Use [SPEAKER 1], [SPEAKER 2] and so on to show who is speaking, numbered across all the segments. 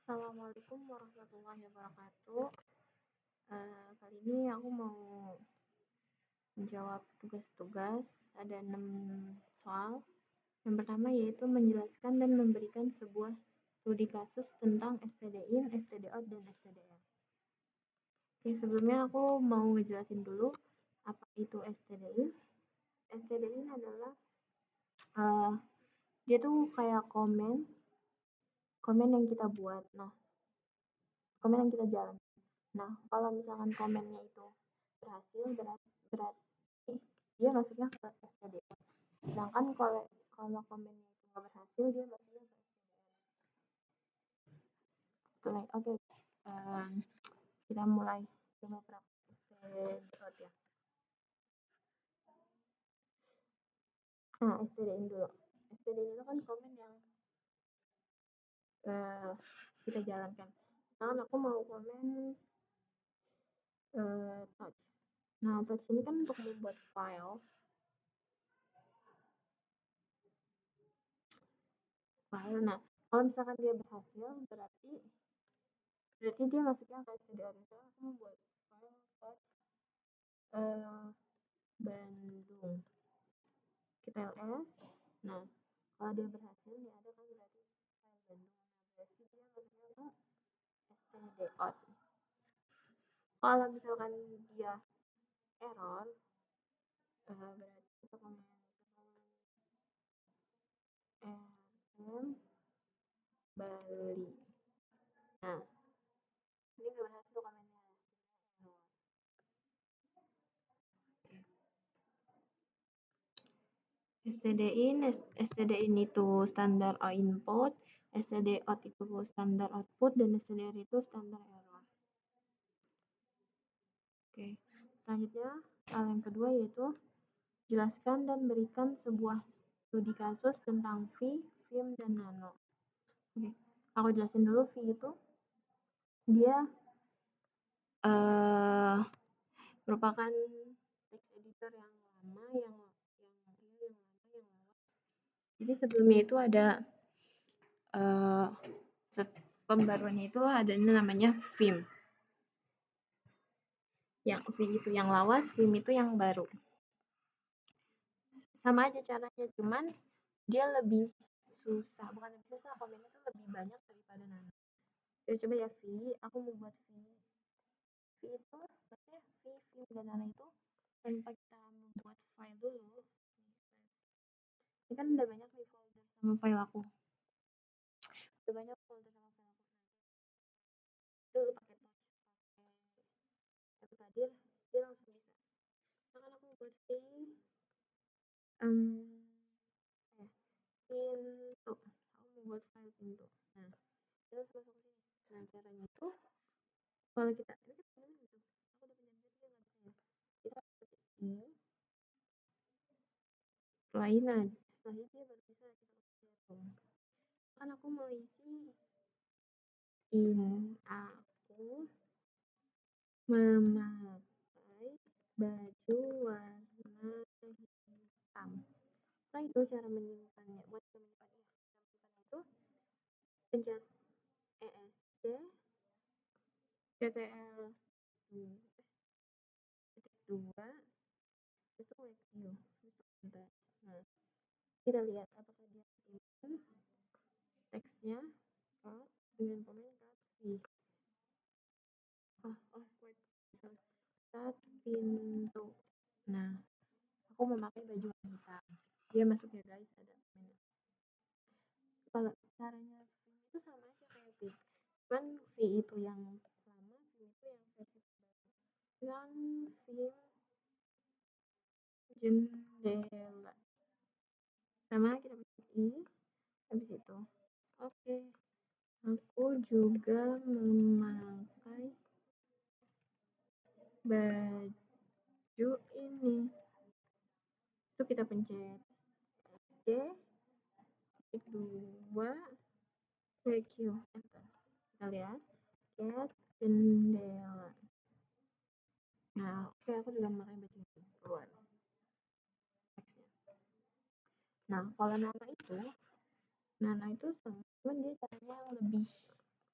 [SPEAKER 1] Assalamualaikum warahmatullahi wabarakatuh. Kali ini aku mau menjawab tugas-tugas. Ada 6 soal. Yang pertama yaitu menjelaskan dan memberikan sebuah studi kasus tentang STD-IN, STD-OUT, dan STD-R. Oke, sebelumnya aku mau ngejelasin dulu apa itu STD-IN. STD-IN adalah dia tuh kayak komen yang kita buat. Nah, komen yang kita jalan. Nah, kalau misalkan komennya itu berhasil, berarti dia masuknya ke STDR. Sedangkan kalau komennya itu nggak berhasil, dia masuknya ke STDR. Oke, kita mulai demo praktis STDR ya. Nah, STDR dulu. STDR itu kan komen yang kita jalankan. Misalkan aku mau komen touch. Nah, touch ini kan untuk membuat file. Nah, kalau misalkan dia berhasil, berarti dia masuknya ke STDR. Misalnya aku membuat file touch Bandung. Kita ls. Nah, kalau dia berhasil, nih ada kan berarti file Bandung. Nah, berarti dia masuknya ke STDOut. Kalau misalkan dia error, berarti kita komen RM Bali. Nah, ini nggak berhasil komennya. STD-IN itu standar input, STD-OUT itu standar output, dan STD-R itu standar error. Oke, selanjutnya hal yang kedua yaitu jelaskan dan berikan sebuah studi kasus tentang V, Vim, dan Nano. Oke, aku jelasin dulu. V itu dia merupakan text editor yang lama, yang lawas. Jadi sebelumnya itu ada pembaruannya itu ada namanya Vim. Yang V itu yang lawas, Vim itu yang baru. Sama aja caranya, cuman dia lebih susah. Bukan lebih susah, komennya itu lebih banyak daripada Nano. Ya, coba ya V, aku mau buat V. V itu, maksudnya V, Vim, dan Nano itu tanpa kita membuat file dulu. Ini kan udah banyak nih folder sama file aku. Udah banyak folder sama file aku. Dulu pakai touch, pakai hadir, dia langsung bisa. Misalkan aku buat V, pintu. Aku mau buat file pintu. Nah, kita harus masuk ke sini. Nah, caranya itu kalau kita ini kan sebenarnya gitu. Aku udah punya dia nggak bisa ya. Kita ketik I. Setelah ini, setelah ini dia baru bisa kita ketik. Kan aku mau isi aku memakai baju warna hitam. Nah, itu cara menyimpannya. Buat menyimpannya itu pencet ESC CTL 2 itu WQ. Nah, kita lihat apakah dia simpan teksnya dengan komen kasih. Start pintu. Nah, aku memakai baju hitam. Dia masuknya guys, ada kalau caranya itu sama aja kayak V. Cuman V itu yang lama, V itu yang versi terbaru. Yang V jendela. Sama kita pencet I, habis itu. Oke. Aku juga memakai baju ini. Itu kita pencet C, titik 2, WQ, enter. Kita lihat, cat jendela. Nah, oke, aku juga memakai baju ini. Keluar. Nah, kalau Nana itu sama, cuman dia caranya lebih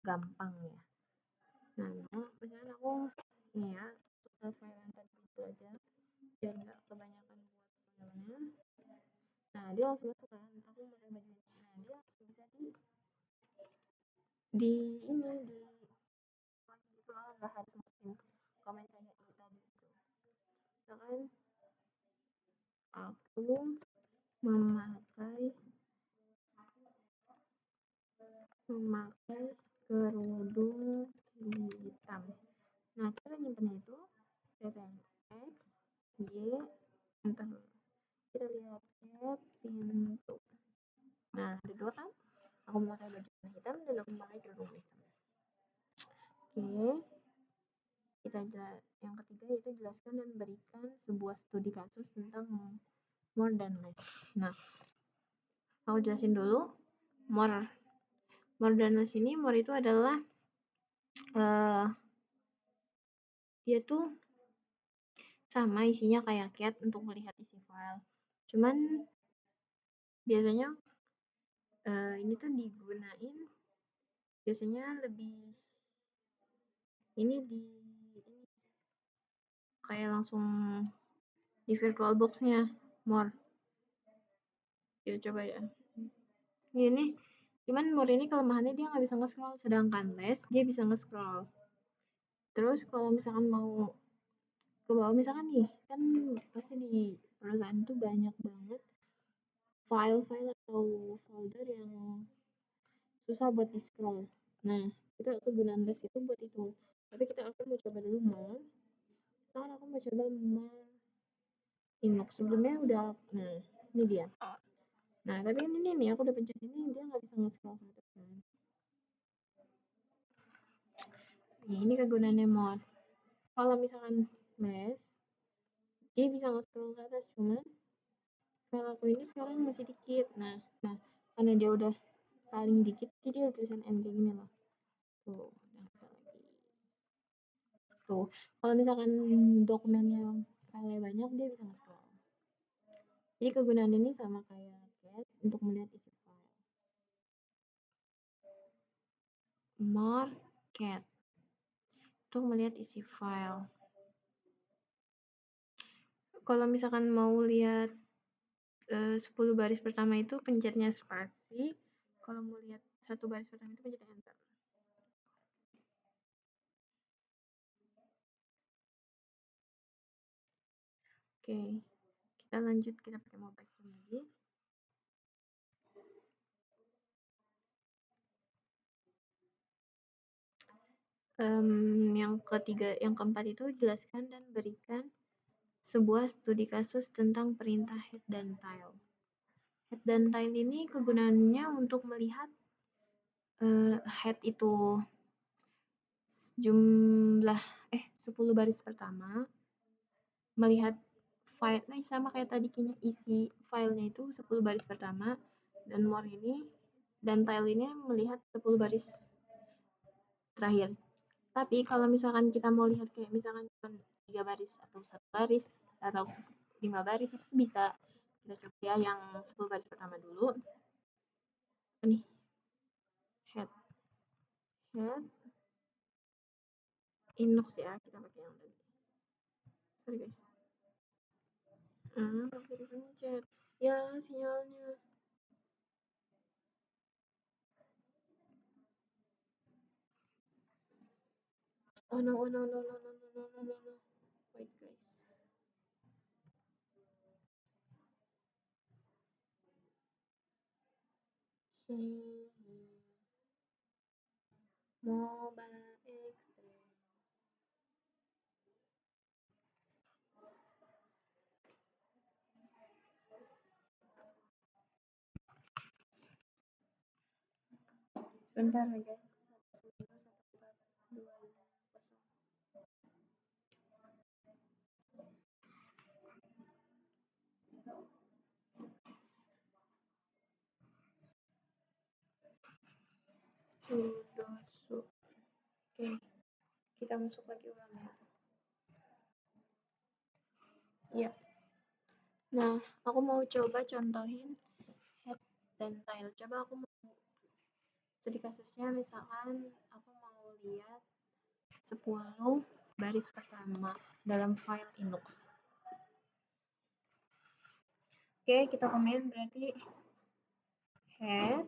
[SPEAKER 1] gampang ya. Nah, misalnya aku ini ya, file yang tadi itu aja, biar nggak kebanyakan buat filenya. Nah, dia langsung masuk kan, aku pakai baju ini. Nah, dia langsung bisa di ini di gitu lah, nggak harus masukin komen kayak itu tadi itu. Misalkan aku memakai kerudung hitam. Nah, cara nyimpennya itu CTRL X, Y, enter. Kita lihat tab pintu. Nah, ada dua kan? Aku memakai baju warna hitam dan aku memakai kerudung hitam. Oke, kita yang ketiga yaitu jelaskan dan berikan sebuah studi kasus tentang more dan less. Nah, aku jelasin dulu. More dan less ini, more itu adalah dia tuh sama isinya kayak cat untuk melihat isi file. Cuman biasanya ini tuh digunain biasanya lebih ini kayak langsung di VirtualBox-nya more. Kita coba ya. Ini cuman more ini kelemahannya dia nggak bisa nge-scroll, sedangkan less dia bisa nge-scroll. Terus kalau misalkan mau ke bawah, misalkan nih kan pasti di perusahaan itu banyak banget file-file atau folder yang susah buat di scroll. Nah, kita kegunaan less itu buat itu. Tapi aku mau coba dulu more. Sekarang aku mau coba more Inox. Sebelumnya udah, nah ini dia. Nah, tapi ini nih aku udah pencet ini, dia nggak bisa nge-scroll ke atas kan. Nah, ini kegunaannya more. Kalau misalkan less, dia bisa nge-scroll ke atas, cuman file aku ini sekarang masih dikit. Nah, karena dia udah paling dikit, jadi udah tulisan N kayak gini loh. Tuh, udah bisa lagi. Tuh, kalau misalkan dokumennya file banyak, dia bisa nge-scroll. Jadi kegunaan ini sama kayak cat untuk melihat isi file. More cat untuk melihat isi file. Kalau misalkan mau lihat 10 baris pertama itu pencetnya spasi. Kalau mau lihat 1 baris pertama itu pencet enter. Oke, kita lanjut, kita pakai mobile phone lagi. Yang keempat itu jelaskan dan berikan sebuah studi kasus tentang perintah head dan tail. Head dan tail ini kegunaannya untuk melihat head itu jumlah 10 baris pertama, melihat file sama kayak tadi kayaknya isi filenya itu 10 baris pertama, dan more ini dan tail ini melihat 10 baris terakhir. Tapi kalau misalkan kita mau lihat kayak misalkan cuma 3 baris atau 1 baris atau 5 baris, itu bisa kita coba ya yang 10 baris pertama dulu. Nih, head Inox ya, kita pakai yang tadi. Sorry guys. Nggak bisa dipencet. Ya, sinyalnya. Oh no. Wait guys. Mobile Extreme. Sebentar ya guys. 1, 2, 1. Oke, kita masuk lagi ulang ya. Iya. Nah, aku mau coba contohin head dan tail. Coba aku mau studi kasusnya, misalkan aku lihat 10 baris pertama dalam file Linux. Oke, kita komen berarti head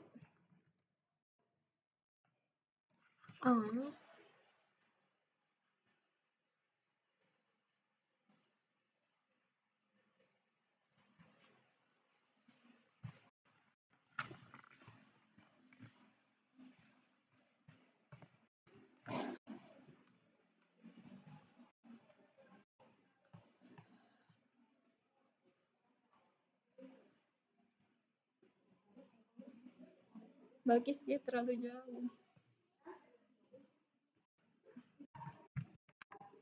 [SPEAKER 1] on Bagis dia terlalu jauh.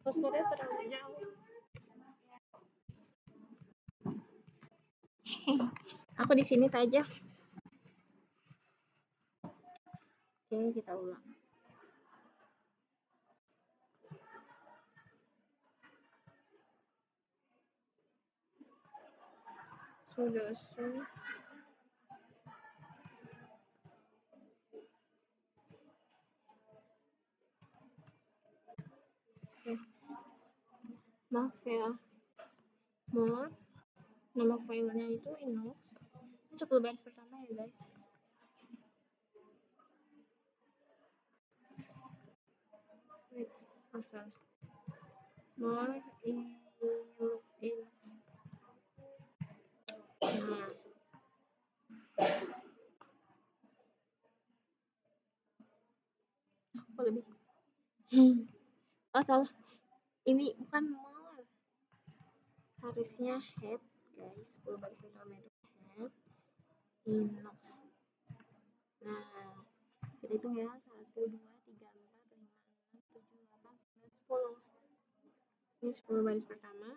[SPEAKER 1] Hotspotnya terlalu jauh. Aku di sini saja. Oke, kita ulang. Sudah sih. Maaf ya. More. Nama filenya itu Linux. 10 baris pertama ya guys. Wait, salah. More Linux. Nah. Oh, lebih. Oh, salah. Ini bukan more. Harusnya head, guys. 10 baris pertama itu head Linux. Nah, sudah hitung ya. 1, 2, 3, 4, 5, 6, 7, 8, 9, 10. Ini 10 baris pertama.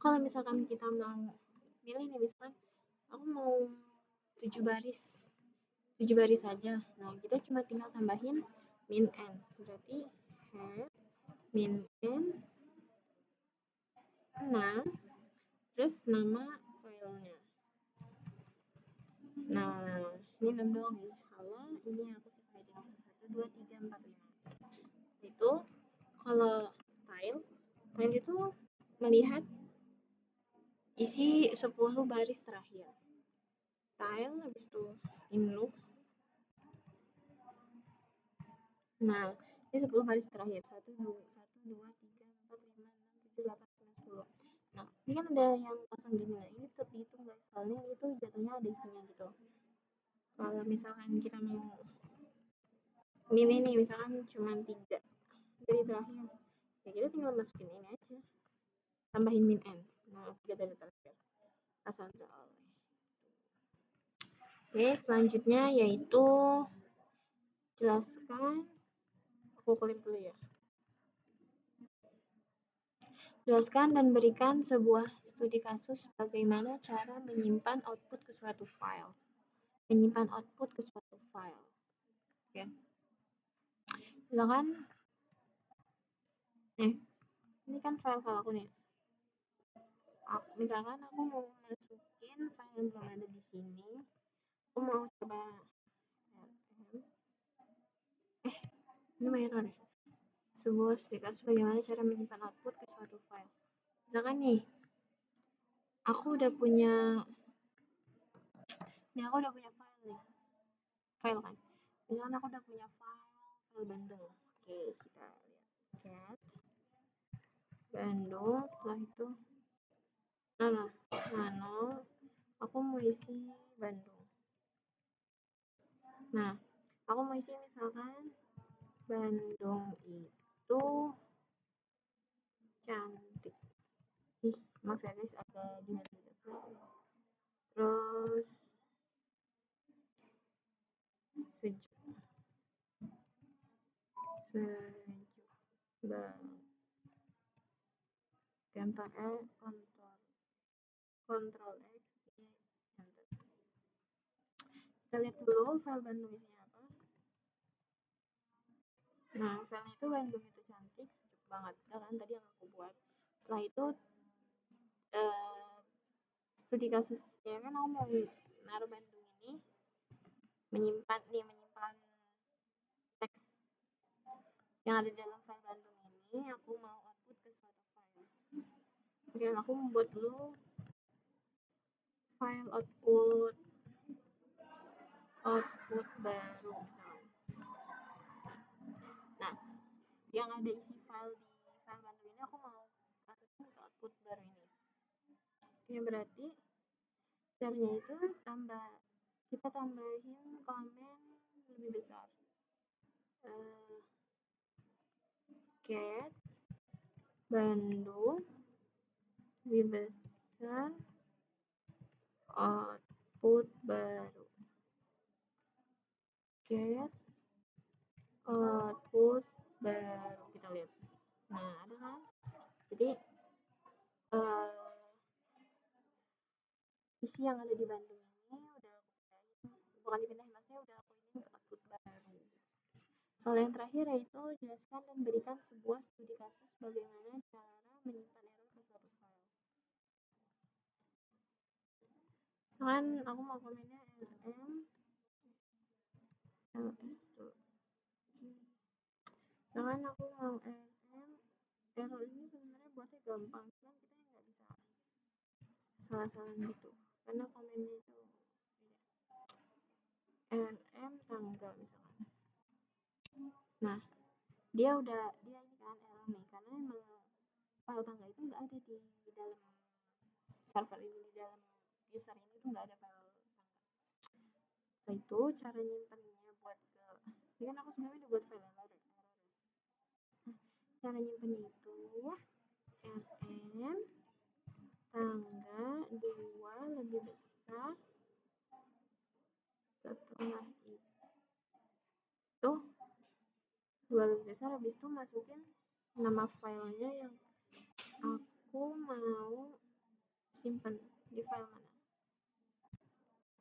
[SPEAKER 1] Kalau misalkan kita mau pilih nih, misalkan aku mau 7 baris 7 baris saja. Nah, kita cuma tinggal tambahin min n. Berarti head min n 6 terus nama filenya. Nah, ini 6 doang nih. Halo, ini aku sesuai dengan 1, 2, 3, 4, 5. Itu kalau file itu melihat isi 10 baris terakhir. Tile habis itu Linux. Nah, ini 10 baris terakhir. 1, 2, 3, 4, 5, 6, 7, 8, 9, 10. Nah, ini kan ada yang kosong gini. Nah, ini tetap dihitung guys. Soalnya itu jatuhnya ada isinya gitu. Kalau misalkan kita mau milih nih, misalkan cuma 3 dari terakhir. Ya kita tinggal masukin ini aja. Tambahin min n. Nah, 3 dari terakhir. Asal teroleh. Oke, selanjutnya yaitu jelaskan. Aku klik dulu ya. Jelaskan dan berikan sebuah studi kasus bagaimana cara menyimpan output ke suatu file. Menyimpan output ke suatu file. Oke. Silakan. Ini kan file aku nih. Misalkan aku mau masukin file yang belum ada di sini. Aku mau coba ini mau error ya. Sebuah studi kasus bagaimana cara menyimpan output ke suatu file. Misalkan nih, aku udah punya file nih. File kan. Misalkan aku udah punya file Bandung. Oke, kita lihat. Bandung, setelah itu nano, aku mau isi Bandung. Nah, aku mau isi misalkan Bandung itu cantik. Maaf ya guys, agak dinamitas. Terus sejuk banget. Ctrl X, enter. Kita lihat dulu file Bandung isinya apa. Nah, file itu Bandung itu cantik, sejuk banget. Kan tadi yang aku buat. Setelah itu studi kasusnya kan aku mau naruh Bandung ini menyimpan yang ada di dalam file Bandung ini aku mau output ke suatu file. Oke, aku membuat dulu file output baru misalnya. Nah, yang ada isi file di file Bandung ini aku mau masukin ke output baru ini. Oke, berarti caranya itu kita tambahin komen lebih besar. Get Bandung lebih besar output baru. Get output baru, kita lihat. Nah, ada kan? Jadi isi yang ada di Bandung ini udah aku pindahin, bukan dipindahin, maksudnya udah aku ini ke output baru. Soal yang terakhir yaitu jelaskan dan berikan sebuah studi kasus bagaimana cara menyimpan error ke suatu file. Misalkan aku mau komennya rm ls misalkan aku mau rm error ini sebenarnya buatnya gampang, cuman kita nggak bisa salah-salah gitu karena komennya itu rm tanggal misalkan. Nah, dia ini kan error nih karena emang file tanggal itu nggak ada di dalam server ini, di dalam user ini tuh nggak ada file tanggal. Setelah itu cara nyimpennya buat ini kan aku sebenarnya udah buat file error. Cara nyimpennya itu rm tangga 2 lebih besar setelah itu 2 lebih besar, habis itu masukin nama filenya yang aku mau simpan di file mana.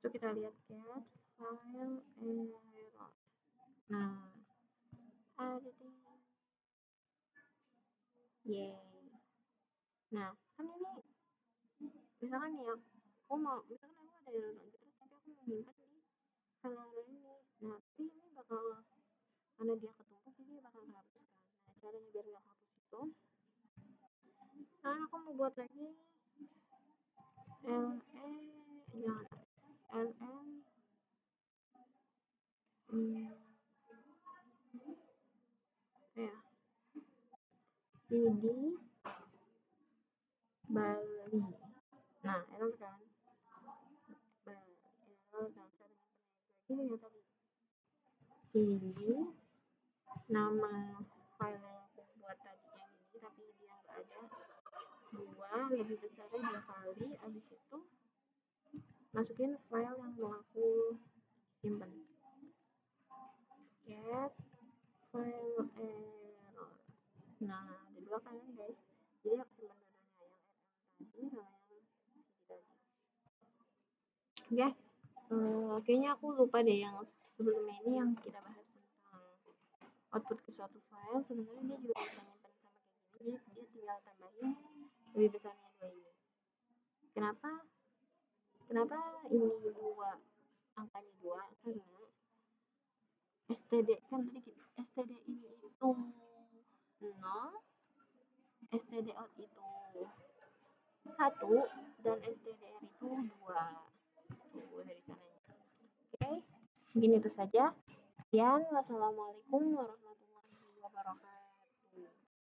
[SPEAKER 1] So kita lihat get file error. Nah, ada deh. Yeay. Nah, kan ini misalkan nih aku misalkan aku ada error lagi terus tapi aku mau nyimpan di file error ini. Nah, tapi ini bakal karena dia ketumpuk jadi bakal kehapuskan. Nah, caranya biar nggak hapus itu, nah aku mau buat lagi lm cd Bali. Nah, error kan? Error kan, cara nyimpennya itu lagi yang tadi cd nama file yang aku buat tadi yang ini tapi dia nggak ada, 2 lebih besarnya 2 kali, abis itu masukin file yang mau aku simpan, get file error. Nah, ada 2 kan guys, jadi aku simpan dua-duanya, yang rm tadi sama yang cd tadi. Oke, kayaknya aku lupa deh yang sebelumnya ini yang kita bahas tentang output ke suatu file. Sebenarnya dia juga bisa nyimpan sama kayak gini, jadi dia tinggal tambahin lebih besarnya 2 ini. Kenapa ini 2 angkanya 2? Karena std kan tadi std ini itu 0, std out itu 1, dan stdr itu 2. Tuh dari sananya. Oke, mungkin itu saja. Sekian, wassalamualaikum warahmatullahi wabarakatuh.